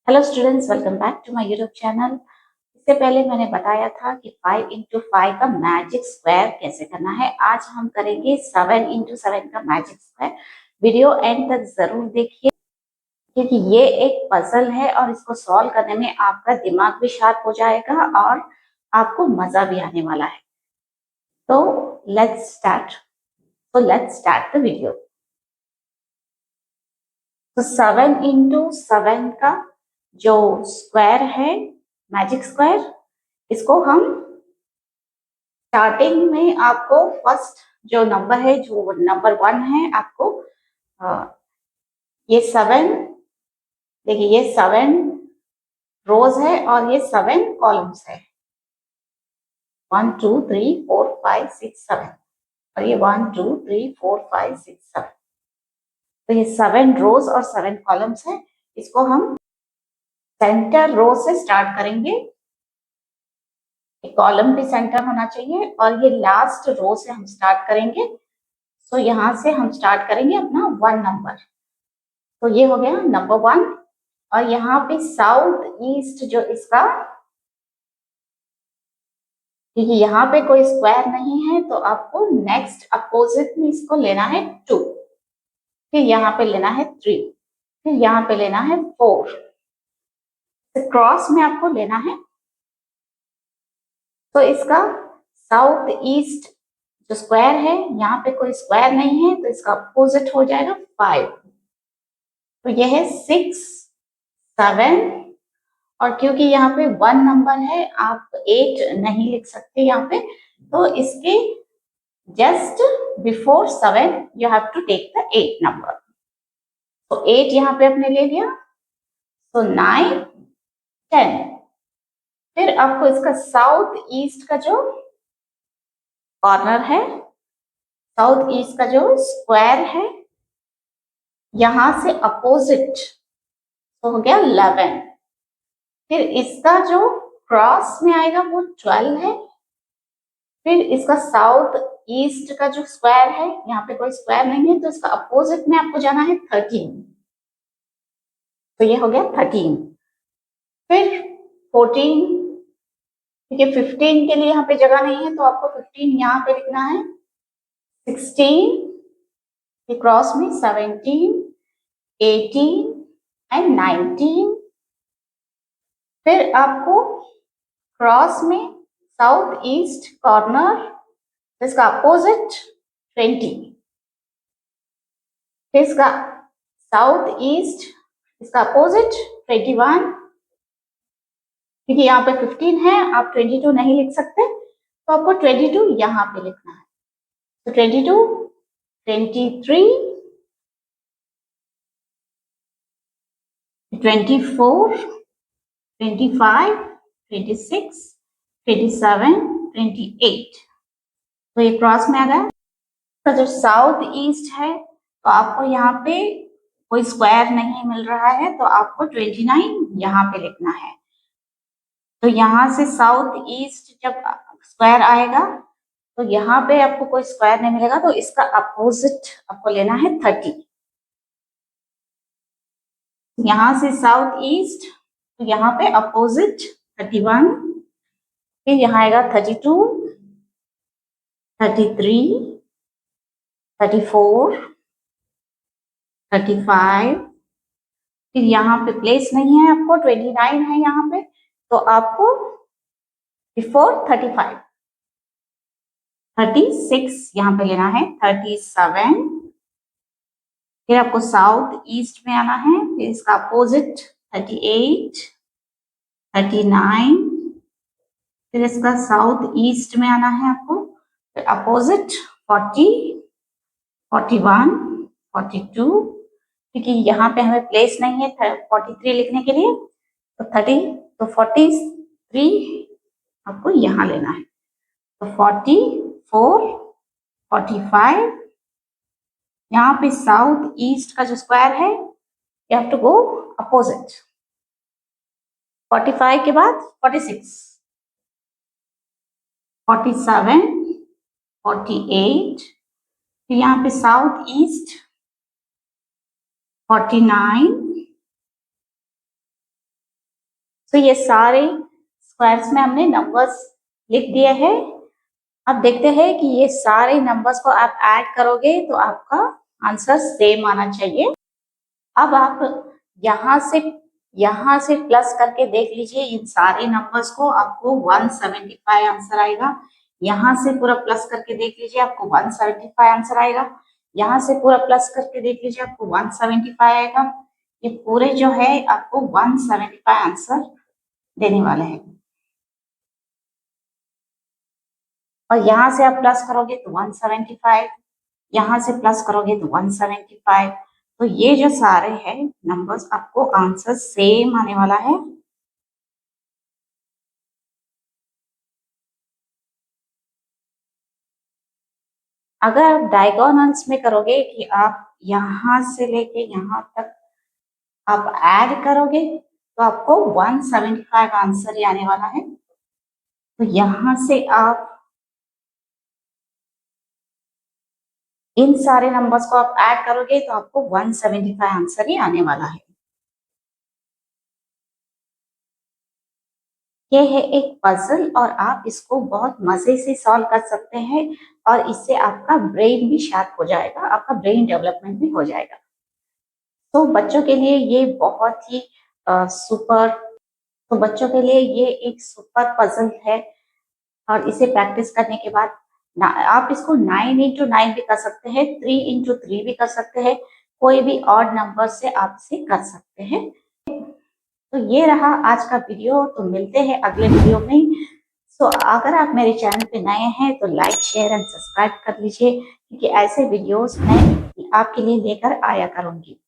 Hello students, welcome back to my YouTube channel. इससे पहले मैंने बताया था कि 5 इंटू 5 का मैजिक स्क्वायर कैसे करना है। आज हम करेंगे 7 इंटू 7 का मैजिक स्क्वायर। वीडियो एंड तक जरूर देखिए क्योंकि ये एक पजल है और इसको सॉल्व करने में आपका दिमाग भी शार्प हो जाएगा और आपको मजा भी आने वाला है। तो लेट्स स्टार्ट द वीडियो। तो 7 इंटू 7 का जो स्क्वायर है, मैजिक स्क्वायर, इसको हम स्टार्टिंग में आपको फर्स्ट जो नंबर है, जो नंबर 1 है, आपको ये 7, देखिए ये 7 रोज है और ये 7 कॉलम्स है। 1 2 3 4 5 6 7 और ये 1 2 3 4 5 6 7। तो ये 7 रोज और 7 कॉलम्स है। इसको हम सेंटर रो से स्टार्ट करेंगे। कॉलम भी सेंटर होना चाहिए और ये लास्ट रो से हम स्टार्ट करेंगे। तो यहां से हम स्टार्ट करेंगे अपना 1 नंबर। तो ये हो गया नंबर 1 और यहाँ पे साउथ ईस्ट जो इसका, क्योंकि यहाँ पे कोई स्क्वायर नहीं है तो आपको नेक्स्ट अपोजिट में इसको लेना है 2, फिर यहाँ पे लेना है 3, फिर यहाँ पे लेना है 4, तो क्रॉस में आपको लेना है। तो इसका साउथ ईस्ट जो स्क्वायर है, यहाँ पे कोई स्क्वायर नहीं है तो इसका अपोजिट हो जाएगा 5। तो यह है 6 7 और क्योंकि यहाँ पे 1 नंबर है, आप 8 नहीं लिख सकते यहाँ पे, तो इसके just before 7 you have to take the 8 number. तो 8 यहाँ पे आपने ले लिया, तो 9 10। फिर आपको इसका साउथ ईस्ट का जो कॉर्नर है, साउथ ईस्ट का जो स्क्वायर है, यहां से अपोजिट तो हो गया 11। फिर इसका जो क्रॉस में आएगा वो 12 है। फिर इसका साउथ ईस्ट का जो स्क्वायर है, यहाँ पे कोई स्क्वायर नहीं है तो इसका अपोजिट में आपको जाना है 13। तो ये हो गया 13। फिर 14, क्योंकि 15 के लिए यहाँ पे जगह नहीं है तो आपको 15 यहाँ पे लिखना है। 16 के क्रॉस में 17 18 एंड 19। फिर आपको क्रॉस में साउथ ईस्ट कॉर्नर इसका अपोजिट 20। फिर इसका साउथ ईस्ट इसका अपोजिट 21, क्योंकि यहाँ पे 15 है, आप 22 नहीं लिख सकते तो आपको 22 यहाँ पे लिखना है। तो 22 23 24 25 26 27 28। तो ये क्रॉस में आ गया। तो जो साउथ ईस्ट है तो आपको यहाँ पे कोई स्क्वायर नहीं मिल रहा है तो आपको 29 यहाँ पे लिखना है। तो यहाँ से साउथ ईस्ट जब स्क्वायर आएगा तो यहाँ पे आपको कोई स्क्वायर नहीं मिलेगा तो इसका अपोजिट आपको लेना है 30। यहाँ से साउथ ईस्ट तो यहाँ पे अपोजिट 31, फिर यहाँ आएगा 32 33 34 35। फिर यहाँ पे प्लेस नहीं है, आपको 29 है यहाँ पे तो आपको बिफोर 35 36 यहाँ पे लेना है। 37, फिर आपको साउथ ईस्ट में आना है, फिर इसका अपोजिट 38 39, फिर इसका साउथ ईस्ट में आना है आपको, फिर अपोजिट 40 41 42, क्योंकि यहाँ पे हमें प्लेस नहीं है 43 लिखने के लिए तो 30, तो 43 आपको यहाँ लेना है। तो 44 45, यहाँ पे साउथ ईस्ट का जो स्क्वायर है you have to go opposite. 45 के बाद 46 47 48, फिर यहाँ पे साउथ ईस्ट 49 तो ये सारे स्क्वायर्स में हमने नंबर्स लिख दिए हैं। अब देखते हैं कि ये सारे नंबर्स को आप ऐड करोगे तो आपका आंसर सेम आना चाहिए। अब आप यहाँ से प्लस करके देख लीजिए इन सारे नंबर्स को, आपको 175 आंसर आएगा। यहाँ से पूरा प्लस करके देख लीजिए, आपको 175 आंसर आएगा। यहाँ से पूरा प्लस करके देख लीजिए, आपको 175 आएगा। ये पूरे जो है आपको 175 आंसर देने वाले हैं। और यहाँ से आप प्लस करोगे तो 175, यहाँ से प्लस करोगे तो 175। तो ये जो सारे हैं नंबर्स आपको आंसर सेम आने वाला है। अगर आप डायगोनल्स में करोगे कि आप यहाँ से लेके यहाँ तक आप ऐड करोगे तो आपको 175 आंसर ही आने वाला है। तो यहाँ से आप इन सारे नंबर्स को आप ऐड करोगे तो आपको 175 आंसर ही आने वाला है। ये है एक पजल और आप इसको बहुत मजे से सॉल्व कर सकते हैं और इससे आपका ब्रेन भी शार्प हो जाएगा, आपका ब्रेन डेवलपमेंट भी हो जाएगा। तो बच्चों के लिए ये बहुत ही सुपर तो बच्चों के लिए ये एक सुपर पजल है और इसे प्रैक्टिस करने के बाद आप इसको 9x9 भी कर सकते हैं, 3x3 भी कर सकते हैं, कोई भी ऑड नंबर से आप इसे कर सकते हैं। तो ये रहा आज का वीडियो, तो मिलते हैं अगले वीडियो में। सो अगर आप मेरे चैनल पे नए हैं तो लाइक शेयर एंड सब्सक्राइब कर लीजिए, क्योंकि ऐसे वीडियोस मैं आपके लिए लेकर आया करूंगी।